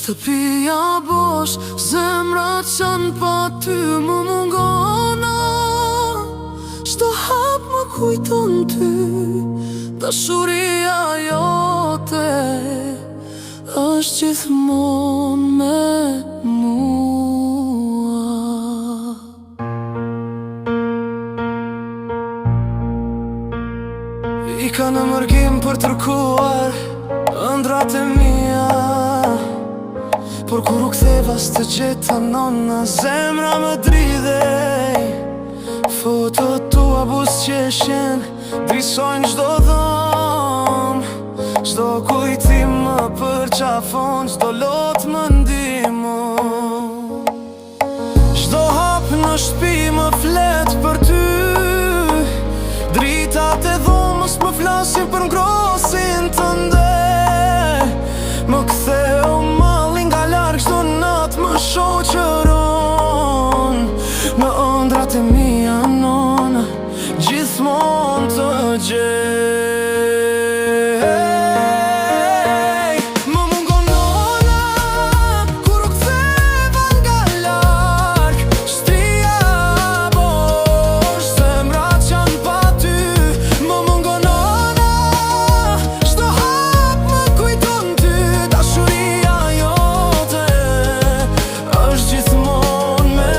Shtëpia bosh, zemra qanë pa ty më mungona. Shto hap më kujton ty, dashuria jote është gjithmon me mua. I ka në mërgim për tërkuar ëndrat e mia, por kur u ktheva s'të gjeta nonna, zemra më dridhej. Fotot tua buzëqeshjen drisojnë çdo dhomë, çdo kujtim më përqafon, çdo lot më ndihmon. Çdo hap në shtëpi më flet për ty, dritat e dhomës më flasin për ngrosin tënde. Më ktheu malli nga larg, çdo natë më shoqëron. Në ëndrat e mia nona, gjithmonë të gjej. Më mungon nona, kur u ktheva nga larg. Shtria bosh, zemra qanë pa ty. Më mungon nona, çdo hap më kujton ty, dashuria jote është gjithmonë me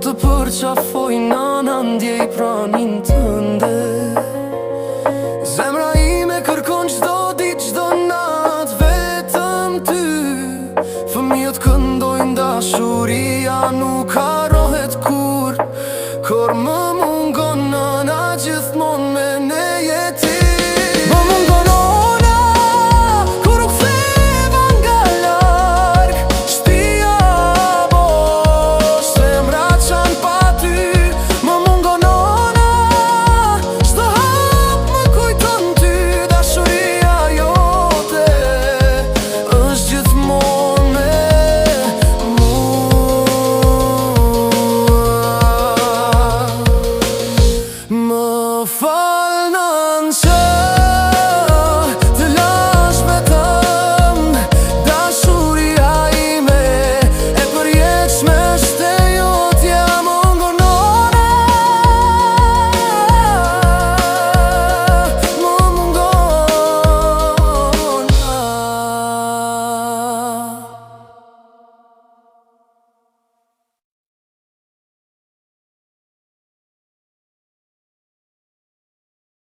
të përqafoj nana, ndjej pranin tënde. Zemra ime kërkon çdo ditë, çdo natë vetëm ty. Fëmijët këndojnë dashuria nuk ka